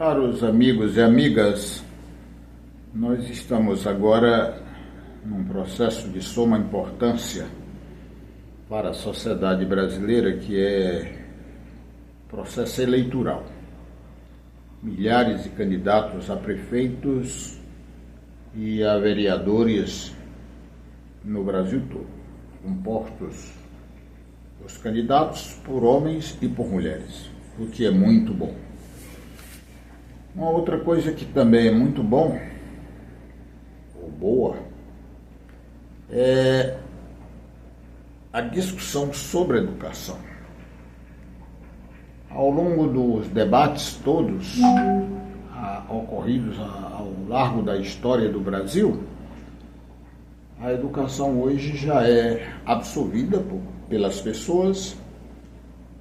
Caros amigos e amigas, nós estamos agora num processo de suma importância para a sociedade brasileira, que é o processo eleitoral. Milhares de candidatos a prefeitos e a vereadores no Brasil todo, compostos os candidatos por homens e por mulheres, o que é muito bom. Uma outra coisa que também é muito bom, ou boa, é a discussão sobre educação. Ao longo dos debates todos ocorridos ao largo da história do Brasil, a educação hoje já é absorvida pelas pessoas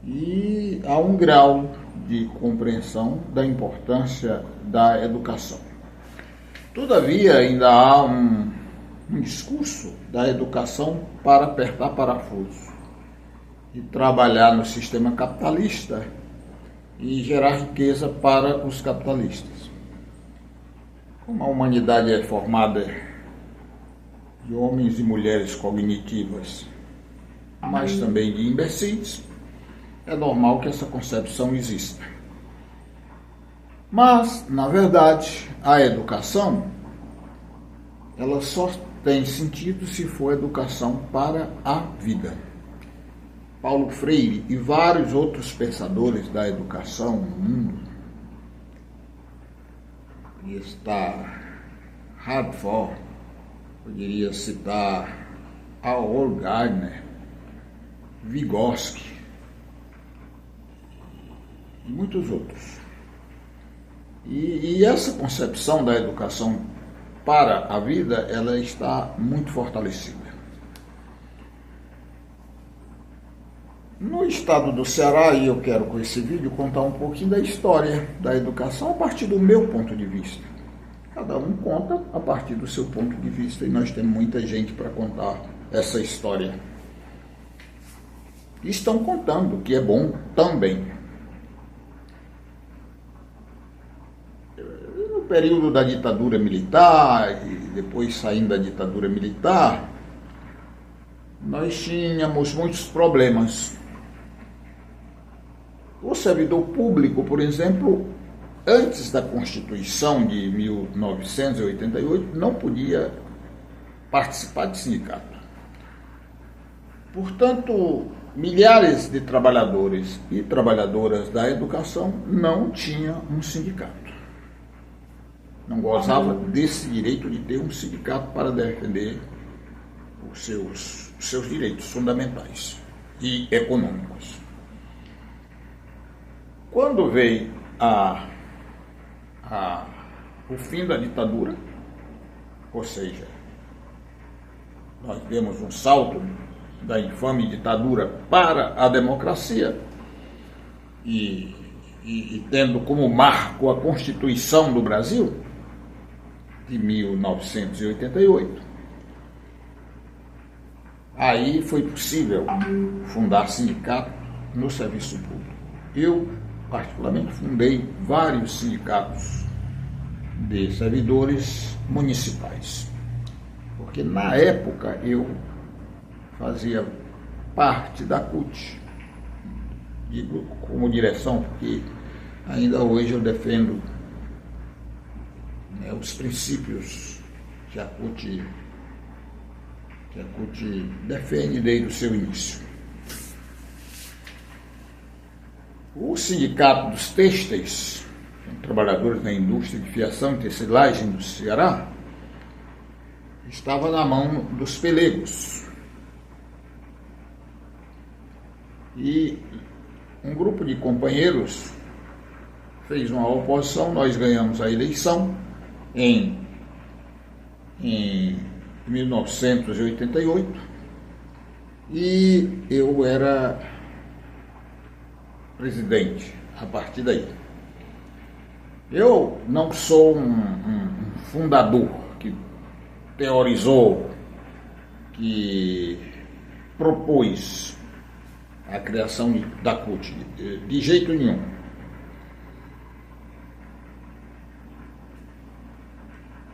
e há um grau de compreensão da importância da educação. Todavia, ainda há um discurso da educação para apertar parafuso e trabalhar no sistema capitalista e gerar riqueza para os capitalistas. Como a humanidade é formada de homens e mulheres cognitivas, mas também de imbecis, é normal que essa concepção exista. Mas, na verdade, a educação, ela só tem sentido se for educação para a vida. Paulo Freire e vários outros pensadores da educação no mundo, e está Radford, poderia citar Aol Gardner, Vygotsky e muitos outros. E essa concepção da educação para a vida, ela está muito fortalecida. No estado do Ceará, e eu quero com esse vídeo contar um pouquinho da história da educação a partir do meu ponto de vista. Cada um conta a partir do seu ponto de vista e nós temos muita gente para contar essa história. E estão contando, o que é bom também. No período da ditadura militar e depois saindo da ditadura militar, nós tínhamos muitos problemas. O servidor público, por exemplo, antes da Constituição de 1988, não podia participar de sindicato. Portanto, milhares de trabalhadores e trabalhadoras da educação não tinham um sindicato. Não gozava desse direito de ter um sindicato para defender os seus direitos fundamentais e econômicos. Quando veio o fim da ditadura, ou seja, nós demos um salto da infame ditadura para a democracia e tendo como marco a Constituição do Brasil de 1988, aí foi possível fundar sindicato no serviço público. Eu, particularmente, fundei vários sindicatos de servidores municipais, porque na época eu fazia parte da CUT, digo como direção, porque ainda hoje eu defendo os princípios que a CUT defende desde o seu início. O Sindicato dos Têxteis, trabalhadores da indústria de fiação e tecelagem do Ceará, estava na mão dos pelegos. E um grupo de companheiros fez uma oposição, nós ganhamos a eleição em 1988 e eu era presidente a partir daí. Eu não sou um fundador que teorizou, que propôs a criação da CUT, de jeito nenhum.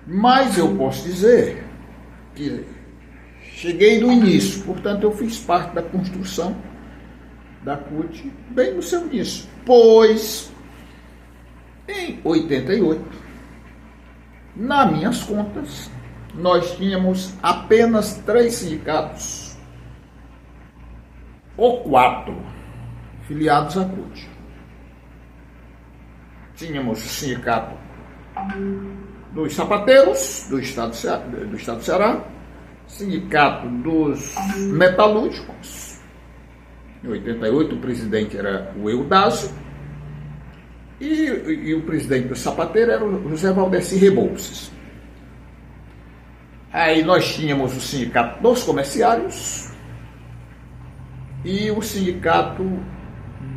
Mas eu posso dizer que cheguei do início, portanto eu fiz parte da construção da CUT bem no seu início, pois em 88, nas minhas contas, nós tínhamos apenas 3 sindicatos ou 4 filiados à CUT. Tínhamos o sindicato dos sapateiros do estado do Ceará, sindicato dos metalúrgicos. Em 88 o presidente era o Eudásio e o presidente do sapateiro era o José Valdeci Rebouças. Aí nós tínhamos o sindicato dos comerciários e o sindicato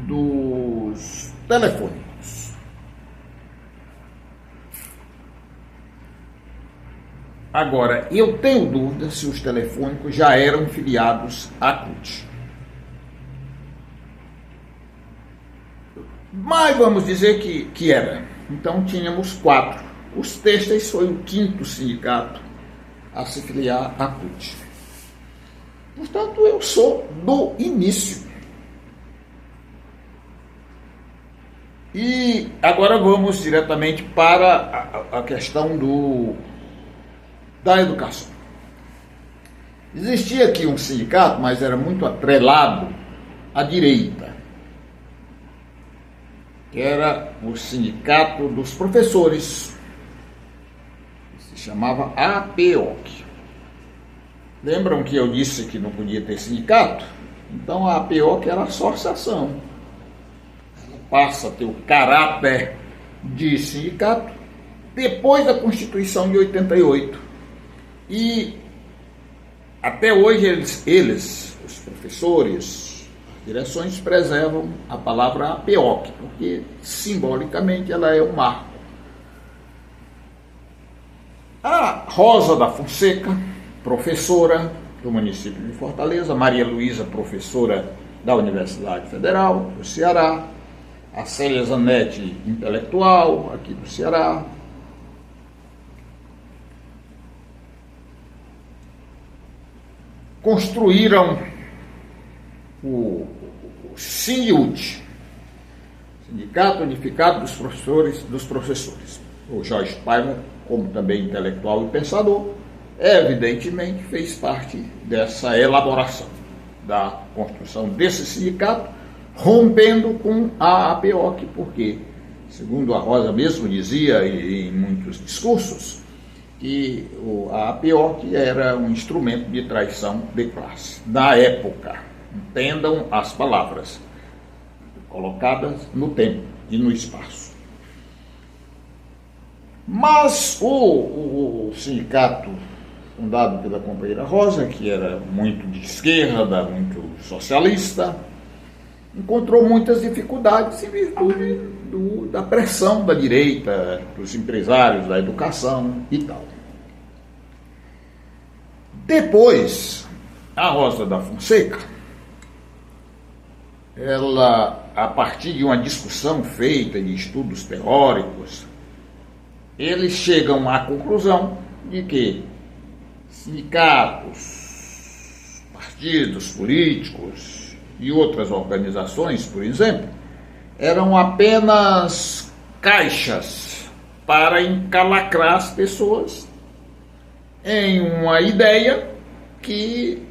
dos telefônicos. Agora, eu tenho dúvida se os telefônicos já eram filiados à CUT. Mas vamos dizer que era. Então tínhamos 4. Os têxteis foi o 5º sindicato a se filiar à CUT. Portanto, eu sou do início. E agora vamos diretamente para a questão da educação. Existia aqui um sindicato, mas era muito atrelado à direita, que era o Sindicato dos Professores, que se chamava APOC. Lembram que eu disse que não podia ter sindicato? Então a APOC era associação. Ela passa a ter o caráter de sindicato depois da Constituição de 88. E até hoje eles, os professores, as direções, preservam a palavra APOC, porque simbolicamente ela é um marco. A Rosa da Fonseca, professora do município de Fortaleza, Maria Luísa, professora da Universidade Federal do Ceará, a Célia Zanetti, intelectual aqui do Ceará, construíram o SINUT, Sindicato Unificado dos Professores. O Jorge Paiva, como também intelectual e pensador, evidentemente fez parte dessa elaboração da construção desse sindicato, rompendo com a APOC, porque, segundo a Rosa mesmo dizia em muitos discursos, que a APOC era um instrumento de traição de classe. Na época, entendam as palavras colocadas no tempo e no espaço. Mas o sindicato fundado pela companheira Rosa, que era muito de esquerda, muito socialista, encontrou muitas dificuldades em virtude da pressão da direita, dos empresários, da educação e tal. Depois, a Rosa da Fonseca, ela, a partir de uma discussão feita de estudos teóricos, eles chegam à conclusão de que sindicatos, partidos políticos e outras organizações, por exemplo, eram apenas caixas para encalacrar as pessoas em uma ideia que,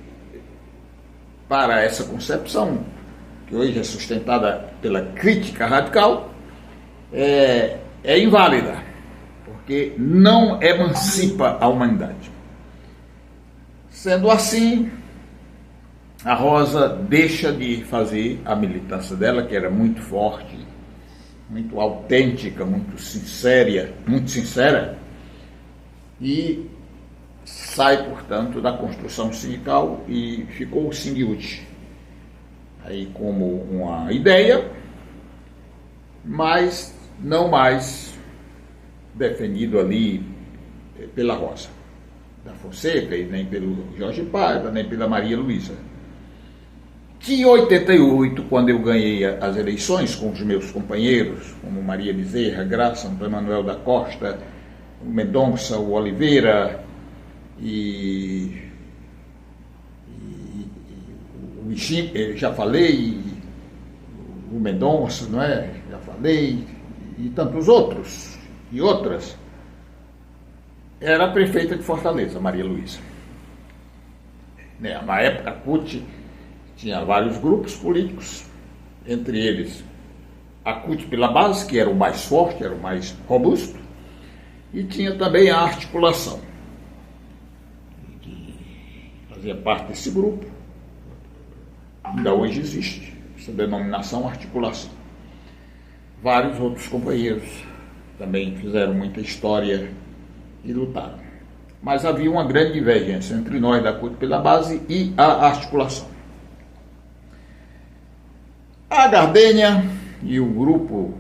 para essa concepção, que hoje é sustentada pela crítica radical, é inválida, porque não emancipa a humanidade. Sendo assim, a Rosa deixa de fazer a militância dela, que era muito forte, muito autêntica, muito sincera, e sai, portanto, da construção sindical e ficou o SINUT aí como uma ideia, mas não mais defendido ali pela Rosa da Fonseca, e nem pelo Jorge Paiva, nem pela Maria Luísa. Que em 88, quando eu ganhei as eleições com os meus companheiros, como Maria Bezerra, Graça, Antônio Manuel da Costa o Mendonça, o Oliveira e o Chico, já falei, o Mendonça, não é? Já falei, e tantos outros e outras. Era a prefeita de Fortaleza, Maria Luísa. Na época, a CUT tinha vários grupos políticos, entre eles a CUT pela base, que era o mais forte, era o mais robusto, e tinha também a articulação, que fazia parte desse grupo, ainda hoje existe essa denominação articulação. Vários outros companheiros também fizeram muita história e lutaram. Mas havia uma grande divergência entre nós da CUT pela base e a articulação. A Gardênia e o grupo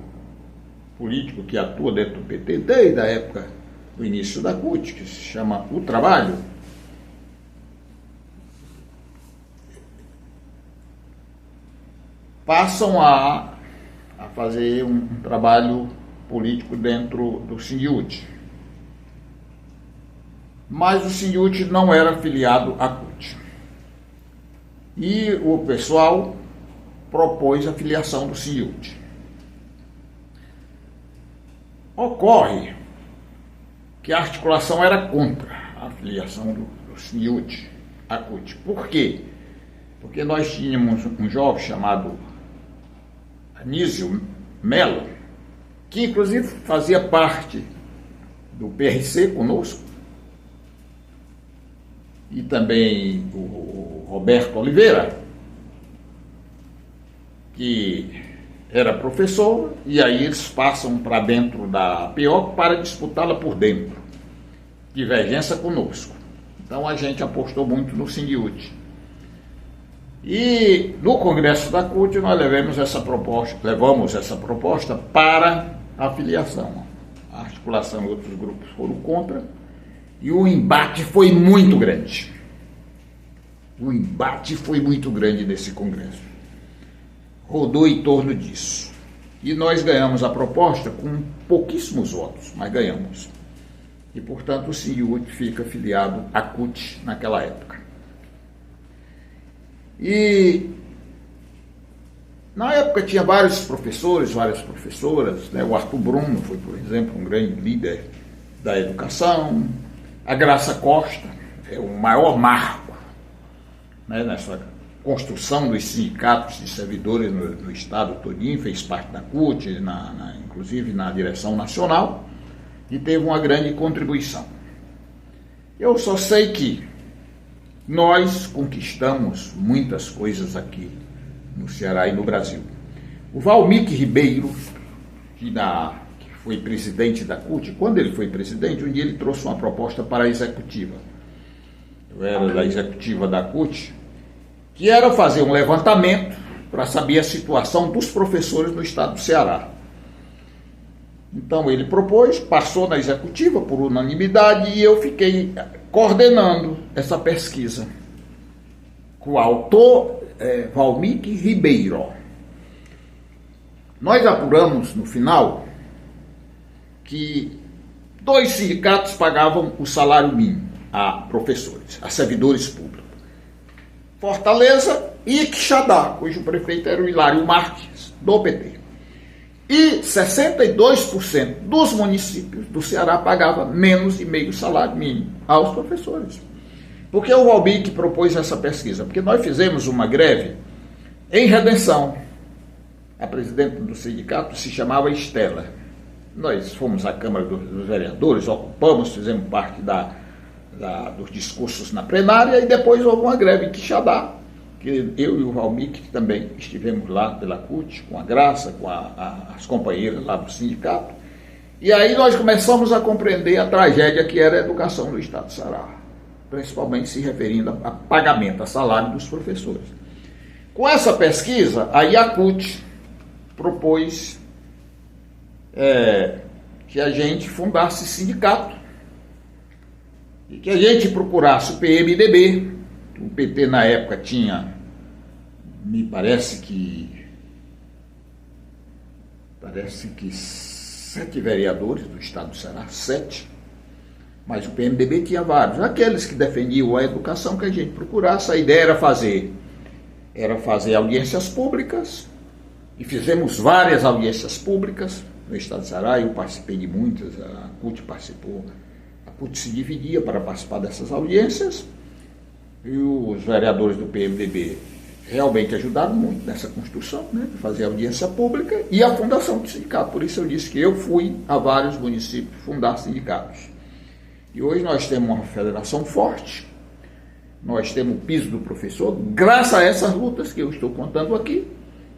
político que atua dentro do PT desde a época do início da CUT, que se chama O Trabalho, passam a fazer um trabalho político dentro do Sindiúti. Mas o Sindiúti não era afiliado à CUT. E o pessoal propôs a filiação do Sindiúti. Ocorre que a articulação era contra a filiação do Sindiúti à CUT. Por quê? Porque nós tínhamos um jovem chamado Anísio Melo, que inclusive fazia parte do PRC conosco, e também o Roberto Oliveira, que era professor, e aí eles passam para dentro da PIOC para disputá-la por dentro. Divergência conosco. Então a gente apostou muito no Sindiúti. E no Congresso da CUT nós levamos essa proposta para a filiação. A articulação e outros grupos foram contra, e o embate foi muito grande. O embate foi muito grande nesse Congresso. Rodou em torno disso. E nós ganhamos a proposta com pouquíssimos votos, mas ganhamos. E, portanto, o Sindiúti fica afiliado à CUT naquela época. E na época tinha vários professores, várias professoras, né? O Arthur Bruno foi, por exemplo, um grande líder da educação. A Graça Costa é o maior marco, né, nessa construção dos sindicatos de servidores no estado todinho, fez parte da CUT, inclusive na direção nacional, e teve uma grande contribuição. Eu só sei que nós conquistamos muitas coisas aqui no Ceará e no Brasil. O Valmir Ribeiro, que foi presidente da CUT, quando ele foi presidente, um dia ele trouxe uma proposta para a executiva. Eu era da executiva da CUT, que era fazer um levantamento para saber a situação dos professores no estado do Ceará. Então ele propôs, passou na executiva por unanimidade, e eu fiquei coordenando essa pesquisa com o autor Valmir Ribeiro. Nós apuramos no final que 2 sindicatos pagavam o salário mínimo a professores, a servidores públicos: Fortaleza e Quixadá, cujo prefeito era o Hilário Marques, do PT. E 62% dos municípios do Ceará pagava menos de meio salário mínimo aos professores. Por que o Valmir que propôs essa pesquisa? Porque nós fizemos uma greve em Redenção. A presidente do sindicato se chamava Estela. Nós fomos à Câmara dos Vereadores, ocupamos, fizemos parte dos discursos na plenária, e depois houve uma greve em Quixadá, que eu e o Valmir que também estivemos lá pela CUT, com a Graça, com as companheiras lá do sindicato, e aí nós começamos a compreender a tragédia que era a educação do estado do Ceará, principalmente se referindo a pagamento, a salário dos professores. Com essa pesquisa, aí a CUT propôs que a gente fundasse sindicato e que a gente procurasse o PMDB. O PT na época tinha, me parece que 7 vereadores do estado do Ceará, 7. mas o PMDB tinha vários. Aqueles que defendiam a educação que a gente procurasse, a ideia era fazer audiências públicas, e fizemos várias audiências públicas no estado de Ceará. Eu participei de muitas, a CUT participou. A CUT se dividia para participar dessas audiências, e os vereadores do PMDB realmente ajudaram muito nessa construção, né, de fazer audiência pública, e a fundação do sindicato. Por isso eu disse que eu fui a vários municípios fundar sindicatos. E hoje nós temos uma federação forte, nós temos o piso do professor, graças a essas lutas que eu estou contando aqui,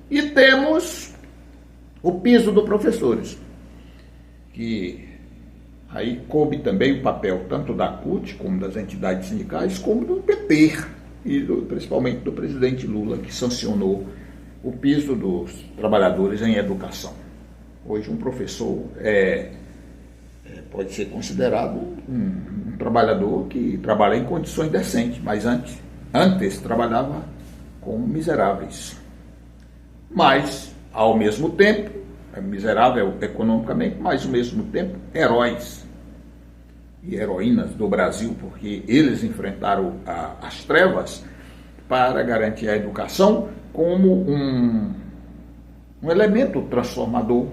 e temos o piso dos professores, que aí coube também o papel tanto da CUT, como das entidades sindicais, como do PT, e principalmente do presidente Lula, que sancionou o piso dos trabalhadores em educação. Hoje um professor pode ser considerado um trabalhador que trabalha em condições decentes, mas antes trabalhava como miseráveis. Mas, ao mesmo tempo, é miserável economicamente, mas ao mesmo tempo heróis e heroínas do Brasil, porque eles enfrentaram as trevas para garantir a educação como um elemento transformador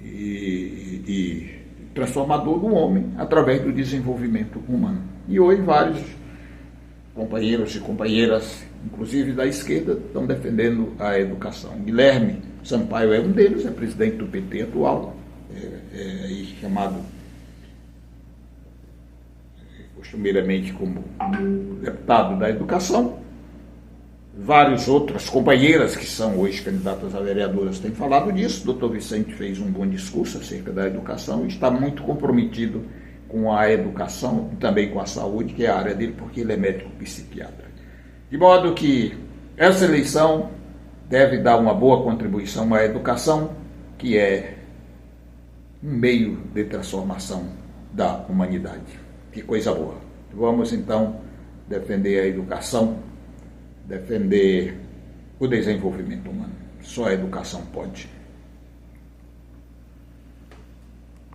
e transformador do homem através do desenvolvimento humano. E hoje vários companheiros e companheiras, inclusive da esquerda, estão defendendo a educação. Guilherme Sampaio é um deles, é presidente do PT atual, chamado costumeiramente como deputado da educação. Várias outras companheiras que são hoje candidatas a vereadoras têm falado disso. O doutor Vicente fez um bom discurso acerca da educação e está muito comprometido com a educação e também com a saúde, que é a área dele, porque ele é médico psiquiatra. De modo que essa eleição deve dar uma boa contribuição à educação, que é um meio de transformação da humanidade. Que coisa boa. Vamos então defender a educação, defender o desenvolvimento humano. Só a educação pode.